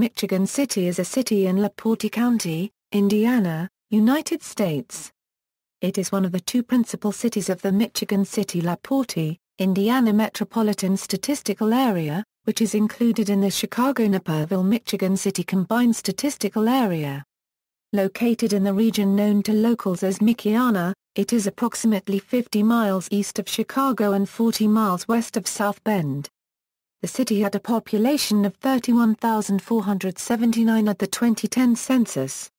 Michigan City is a city in LaPorte County, Indiana, United States. It is one of the two principal cities of the Michigan City-La Porte, Indiana Metropolitan Statistical Area, which is included in the Chicago-Naperville-Michigan City Combined Statistical Area. Located in the region known to locals as Michiana, it is approximately 50 miles east of Chicago and 40 miles west of South Bend. The city had a population of 31,479 at the 2010 census.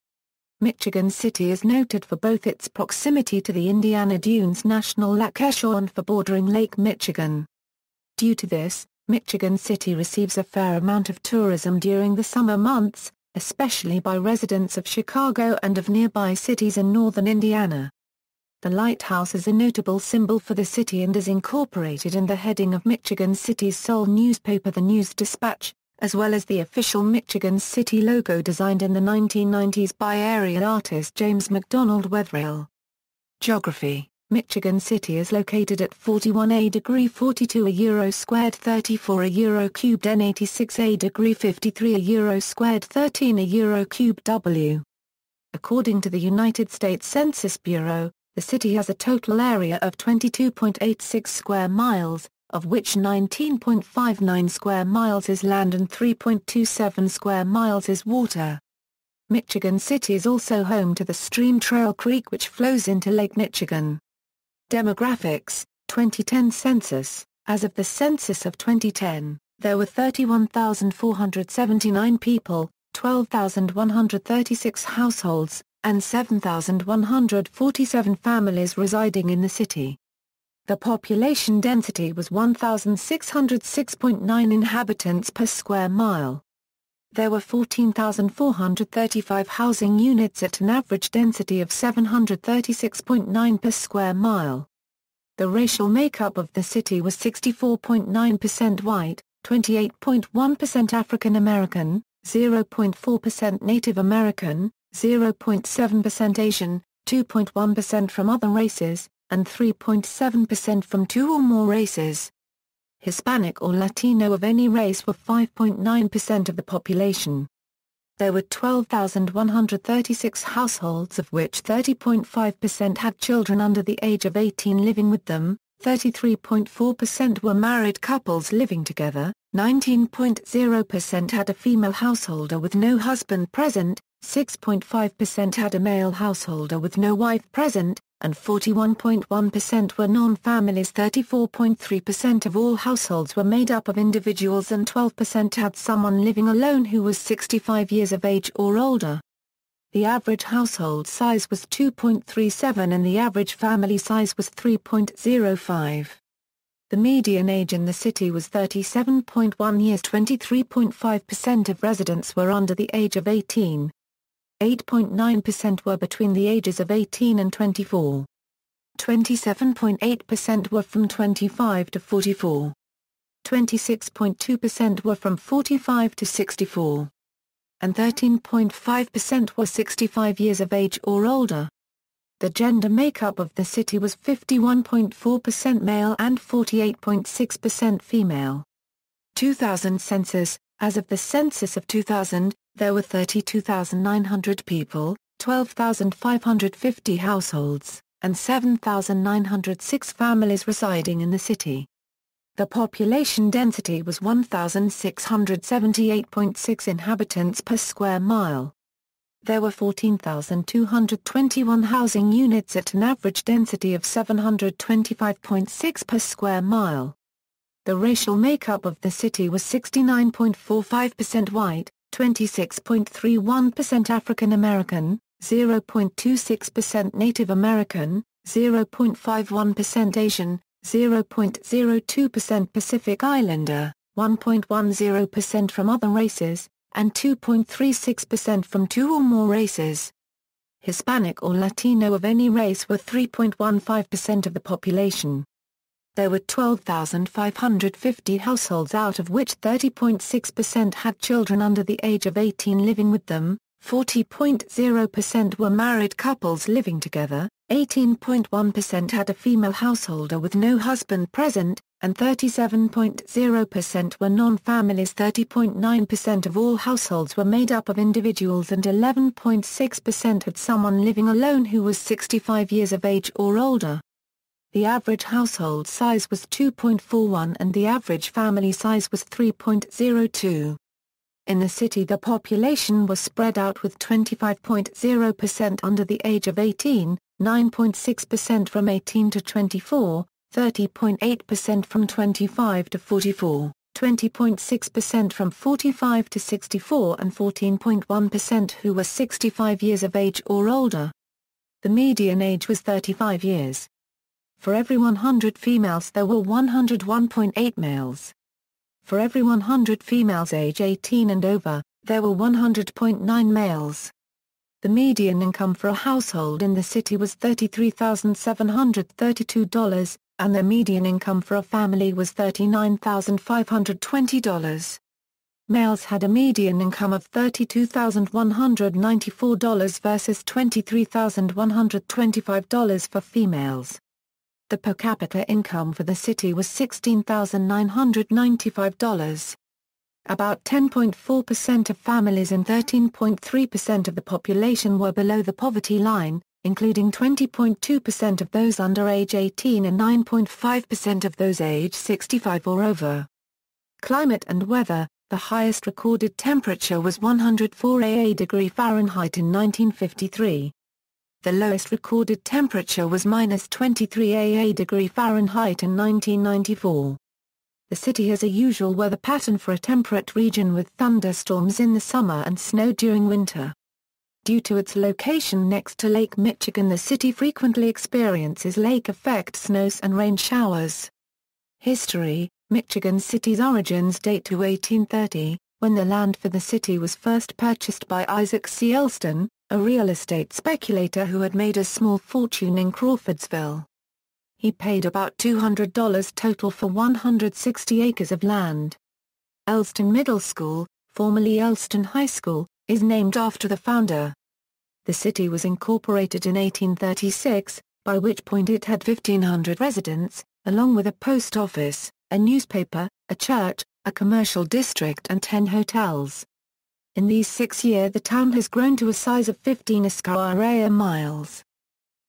Michigan City is noted for both its proximity to the Indiana Dunes National Lake and for bordering Lake Michigan. Due to this, Michigan City receives a fair amount of tourism during the summer months, especially by residents of Chicago and of nearby cities in northern Indiana. The lighthouse is a notable symbol for the city and is incorporated in the heading of Michigan City's sole newspaper The News-Dispatch, as well as the official Michigan City logo designed in the 1990s by area artist James McDonald Wetherill. Geography: Michigan City is located at 41°42' euro squared 34 euro cubed n 86°53 euro squared 13 euro cubed w. According to the United States Census Bureau, the city has a total area of 22.86 square miles, of which 19.59 square miles is land and 3.27 square miles is water. Michigan City is also home to the stream Trail Creek which flows into Lake Michigan. Demographics: 2010 census. As of the census of 2010, there were 31,479 people, 12,136 households, and 7,147 families residing in the city. The population density was 1,606.9 inhabitants per square mile. There were 14,435 housing units at an average density of 736.9 per square mile. The racial makeup of the city was 64.9% white, 28.1% African American, 0.4% Native American, 0.7% Asian, 2.1% from other races, and 3.7% from two or more races. Hispanic or Latino of any race were 5.9% of the population. There were 12,136 households of which 30.5% had children under the age of 18 living with them, 33.4% were married couples living together, 19.0% had a female householder with no husband present, 6.5% had a male householder with no wife present, and 41.1% were non-families. 34.3% of all households were made up of individuals and 12% had someone living alone who was 65 years of age or older. The average household size was 2.37 and the average family size was 3.05. The median age in the city was 37.1 years. 23.5% of residents were under the age of 18. 8.9% were between the ages of 18 and 24. 27.8% were from 25 to 44. 26.2% were from 45 to 64. And 13.5% were 65 years of age or older. The gender makeup of the city was 51.4% male and 48.6% female. 2000 census. As of the census of 2000, there were 32,900 people, 12,550 households, and 7,906 families residing in the city. The population density was 1,678.6 inhabitants per square mile. There were 14,221 housing units at an average density of 725.6 per square mile. The racial makeup of the city was 69.45% white, 26.31% African American, 0.26% Native American, 0.51% Asian, 0.02% Pacific Islander, 1.10% from other races, and 2.36% from two or more races. Hispanic or Latino of any race were 3.15% of the population. There were 12,550 households out of which 30.6% had children under the age of 18 living with them, 40.0% were married couples living together, 18.1% had a female householder with no husband present, and 37.0% were non-families. 30.9% of all households were made up of individuals and 11.6% had someone living alone who was 65 years of age or older. The average household size was 2.41 and the average family size was 3.02. In the city the population was spread out with 25.0% under the age of 18, 9.6% from 18 to 24, 30.8% from 25 to 44, 20.6% from 45 to 64 and 14.1% who were 65 years of age or older. The median age was 35 years. For every 100 females there were 101.8 males. For every 100 females age 18 and over, there were 100.9 males. The median income for a household in the city was $33,732, and the median income for a family was $39,520. Males had a median income of $32,194 versus $23,125 for females. The per capita income for the city was $16,995. About 10.4% of families and 13.3% of the population were below the poverty line, including 20.2% of those under age 18 and 9.5% of those age 65 or over. Climate and weather. The highest recorded temperature was 104 degree Fahrenheit in 1953. The lowest recorded temperature was -23 degree Fahrenheit in 1994. The city has a usual weather pattern for a temperate region with thunderstorms in the summer and snow during winter. Due to its location next to Lake Michigan, the city frequently experiences lake effect snows and rain showers. History. Michigan City's origins date to 1830, when the land for the city was first purchased by Isaac C. Elston, a real estate speculator who had made a small fortune in Crawfordsville. He paid about $200 total for 160 acres of land. Elston Middle School, formerly Elston High School, is named after the founder. The city was incorporated in 1836, by which point it had 1,500 residents, along with a post office, a newspaper, a church, a commercial district and 10 hotels. In these 6 years the town has grown to a size of 15 square miles.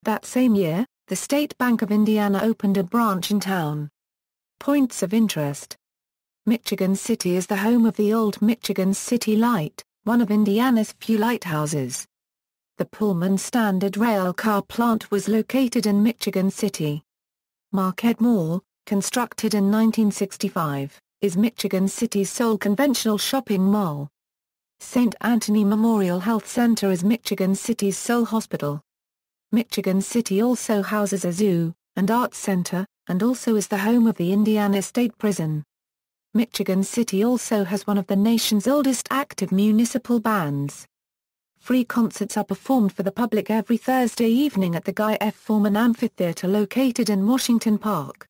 That same year, the State Bank of Indiana opened a branch in town. Points of interest. Michigan City is the home of the old Michigan City Light, one of Indiana's few lighthouses. The Pullman Standard Rail Car plant was located in Michigan City. Marquette Mall, constructed in 1965, is Michigan City's sole conventional shopping mall. St. Anthony Memorial Health Center is Michigan City's sole hospital. Michigan City also houses a zoo, and arts center, and also is the home of the Indiana State Prison. Michigan City also has one of the nation's oldest active municipal bands. Free concerts are performed for the public every Thursday evening at the Guy F. Foreman Amphitheater located in Washington Park.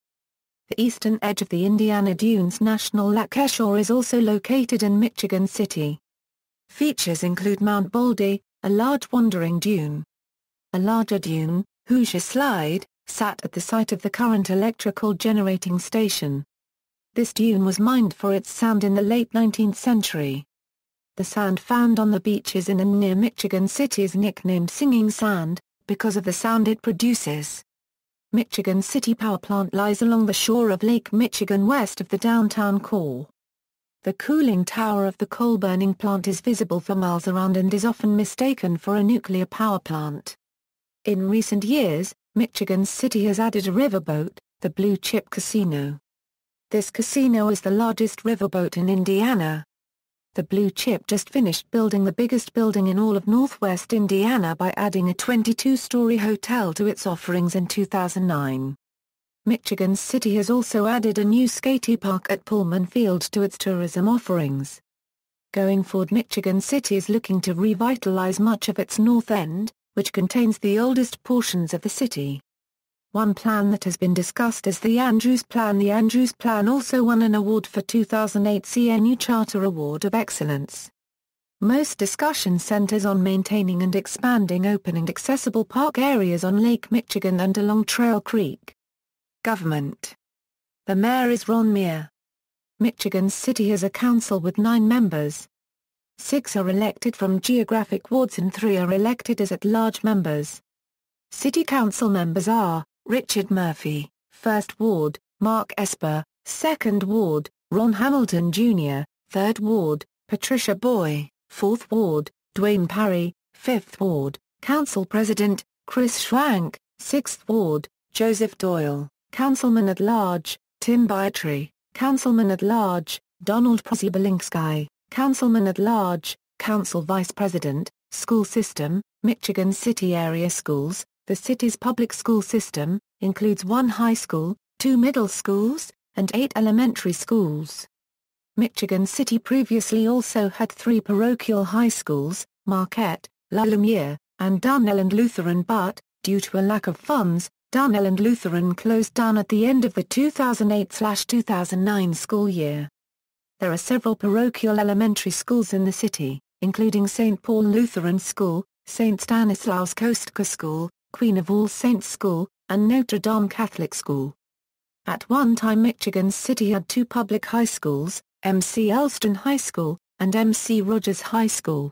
The eastern edge of the Indiana Dunes National Lakeshore is also located in Michigan City. Features include Mount Baldy, a large wandering dune. A larger dune, Hoosier Slide, sat at the site of the current electrical generating station. This dune was mined for its sand in the late 19th century. The sand found on the beaches in and near Michigan City is nicknamed Singing Sand, because of the sound it produces. Michigan City Power Plant lies along the shore of Lake Michigan west of the downtown core. The cooling tower of the coal-burning plant is visible for miles around and is often mistaken for a nuclear power plant. In recent years, Michigan City has added a riverboat, the Blue Chip Casino. This casino is the largest riverboat in Indiana. The Blue Chip just finished building the biggest building in all of Northwest Indiana by adding a 22-story hotel to its offerings in 2009. Michigan City has also added a new skate park at Pullman Field to its tourism offerings. Going forward, Michigan City is looking to revitalize much of its north end, which contains the oldest portions of the city. One plan that has been discussed is the Andrews Plan. The Andrews Plan also won an award for 2008 CNU Charter Award of Excellence. Most discussion centers on maintaining and expanding open and accessible park areas on Lake Michigan and along Trail Creek. Government. The mayor is Ron Meir. Michigan City has a council with 9 members. 6 are elected from geographic wards and 3 are elected as at-large members. City council members are Richard Murphy, 1st Ward, Mark Esper, 2nd Ward, Ron Hamilton Jr., 3rd Ward, Patricia Boy, 4th Ward, Dwayne Parry, 5th Ward, Council President, Chris Schwank, 6th Ward, Joseph Doyle, Councilman at Large, Tim Biatry, Councilman at Large, Donald Prosibelinski, Councilman at Large, Council Vice President, School System, Michigan City Area Schools. The city's public school system includes 1 high school, 2 middle schools, and 8 elementary schools. Michigan City previously also had 3 parochial high schools, Marquette, La Lumiere, and Dunelland Lutheran, but, due to a lack of funds, Dunelland Lutheran closed down at the end of the 2008-2009 school year. There are several parochial elementary schools in the city, including St. Paul Lutheran School, St. Stanislaus Kostka School, Queen of All Saints School, and Notre Dame Catholic School. At one time Michigan City had 2 public high schools, M.C. Elston High School, and M.C. Rogers High School.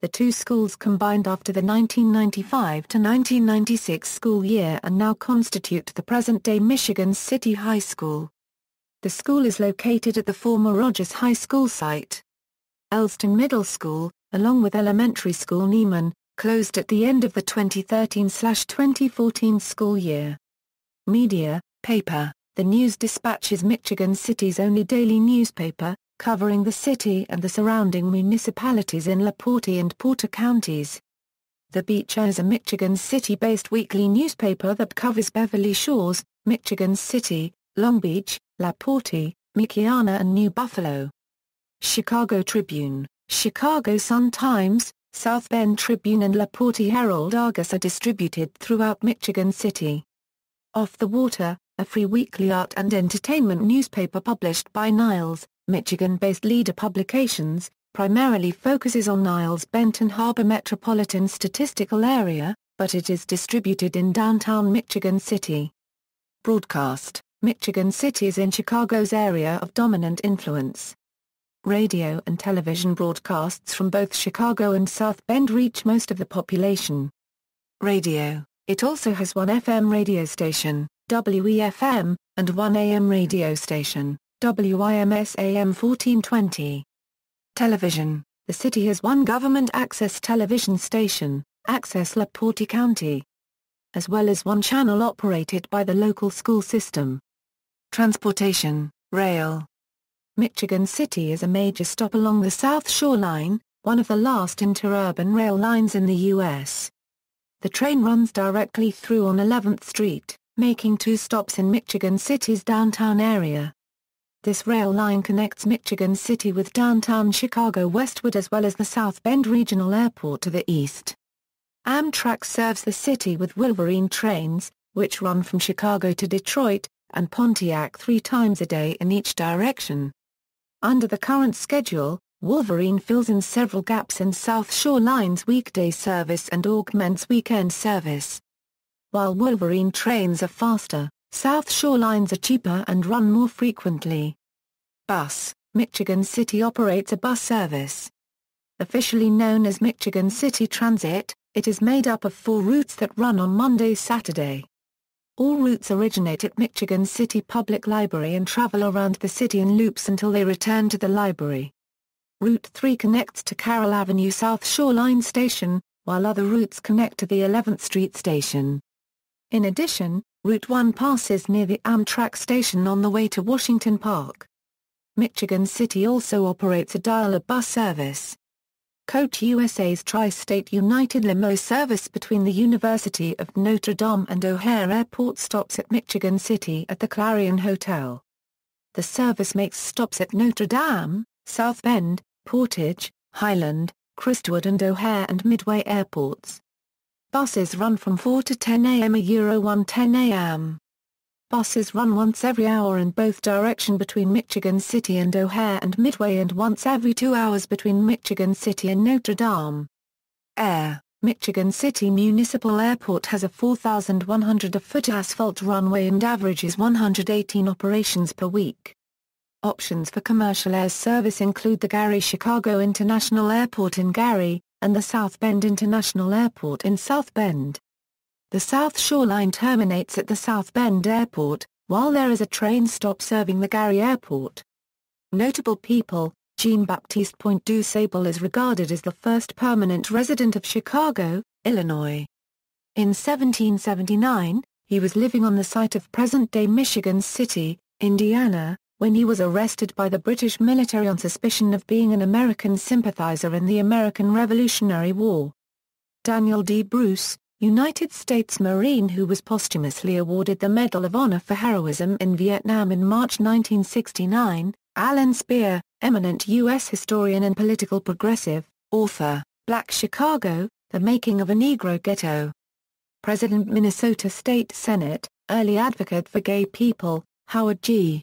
The 2 schools combined after the 1995-1996 school year and now constitute the present-day Michigan City High School. The school is located at the former Rogers High School site. Elston Middle School, along with elementary school Neiman, closed at the end of the 2013-2014 school year. Media, paper. The News-Dispatch is Michigan City's only daily newspaper, covering the city and the surrounding municipalities in LaPorte and Porter counties. The Beecher is a Michigan City-based weekly newspaper that covers Beverly Shores, Michigan City, Long Beach, LaPorte, Michiana and New Buffalo. Chicago Tribune, Chicago Sun-Times, South Bend Tribune and LaPorte Herald-Argus are distributed throughout Michigan City. Off the Water, a free weekly art and entertainment newspaper published by Niles, Michigan-based Leader Publications, primarily focuses on Niles-Benton Harbor Metropolitan Statistical Area, but it is distributed in downtown Michigan City. Broadcast, Michigan City is in Chicago's area of dominant influence. Radio and television broadcasts from both Chicago and South Bend reach most of the population. Radio, it also has 1 FM radio station, WEFM, and 1 AM radio station, WIMS AM 1420. Television, the city has 1 government access television station, Access LaPorte County, as well as 1 channel operated by the local school system. Transportation, rail. Michigan City is a major stop along the South Shore Line, one of the last interurban rail lines in the U.S. The train runs directly through on 11th Street, making 2 stops in Michigan City's downtown area. This rail line connects Michigan City with downtown Chicago westward as well as the South Bend Regional Airport to the east. Amtrak serves the city with Wolverine trains, which run from Chicago to Detroit, and Pontiac 3 times a day in each direction. Under the current schedule, Wolverine fills in several gaps in South Shore Line's weekday service and augments weekend service. While Wolverine trains are faster, South Shore lines are cheaper and run more frequently. Bus, Michigan City operates a bus service. Officially known as Michigan City Transit, it is made up of 4 routes that run on Monday-Saturday. All routes originate at Michigan City Public Library and travel around the city in loops until they return to the library. Route 3 connects to Carroll Avenue South Shore Line Station, while other routes connect to the 11th Street Station. In addition, Route 1 passes near the Amtrak station on the way to Washington Park. Michigan City also operates a dial-up bus service. Coach USA's Tri-State United Limo service between the University of Notre Dame and O'Hare Airport stops at Michigan City at the Clarion Hotel. The service makes stops at Notre Dame, South Bend, Portage, Highland, Crestwood and O'Hare and Midway airports. Buses run from 4 to 10 a.m. (1 10 a.m.). Buses run once every hour in both direction between Michigan City and O'Hare and Midway and once every 2 hours between Michigan City and Notre Dame. Air, Michigan City Municipal Airport has a 4,100-foot asphalt runway and averages 118 operations per week. Options for commercial air service include the Gary-Chicago International Airport in Gary, and the South Bend International Airport in South Bend. The South Shore Line terminates at the South Bend Airport, while there is a train stop serving the Gary Airport. Notable people: Jean-Baptiste Point-du-Sable is regarded as the first permanent resident of Chicago, Illinois. In 1779, he was living on the site of present-day Michigan City, Indiana, when he was arrested by the British military on suspicion of being an American sympathizer in the American Revolutionary War. Daniel D. Bruce, United States Marine who was posthumously awarded the Medal of Honor for heroism in Vietnam in March 1969, Alan Speer, eminent U.S. historian and political progressive, author, Black Chicago, The Making of a Negro Ghetto. President Minnesota State Senate, early advocate for gay people, Howard G.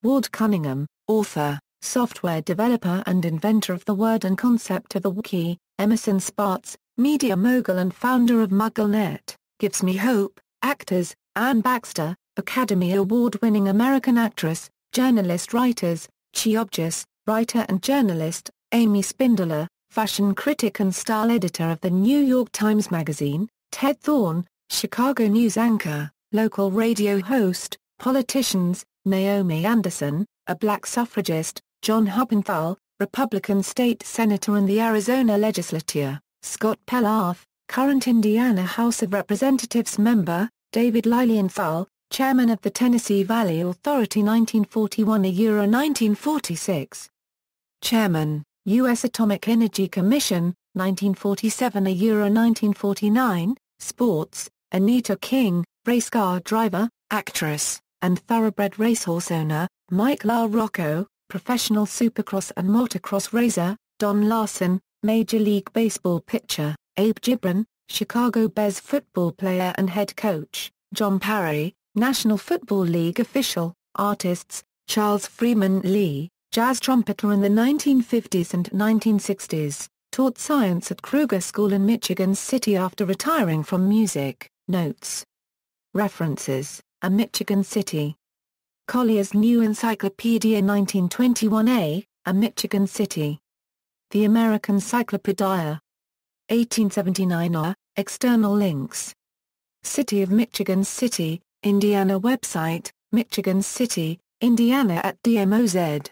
Ward Cunningham, author, software developer and inventor of the word and concept of the wiki, Emerson Spartz, media mogul and founder of MuggleNet, Gives Me Hope, actors, Ann Baxter, Academy Award-winning American actress, journalist writers, Chiobjas, writer and journalist, Amy Spindler, fashion critic and style editor of the New York Times Magazine, Ted Thorne, Chicago news anchor, local radio host, politicians, Naomi Anderson, a black suffragist, John Huppenthal, Republican state senator in the Arizona legislature, Scott Pelath, current Indiana House of Representatives member, David Lilienthal, chairman of the Tennessee Valley Authority 1941–1946. Chairman, U.S. Atomic Energy Commission, 1947–1949, Sports, Anita King, race car driver, actress, and thoroughbred racehorse owner, Mike LaRocco, professional supercross and motocross racer, Don Larson, Major League Baseball pitcher, Abe Gibran, Chicago Bears football player and head coach, John Parry, National Football League official, artists, Charles Freeman Lee, jazz trumpeter in the 1950s and 1960s, taught science at Kruger School in Michigan City after retiring from music. Notes. References: A Michigan City. Collier's New Encyclopedia 1921a, A Michigan City. The American Cyclopedia. 1879 external links. City of Michigan City, Indiana website, Michigan City, Indiana @ DMOZ.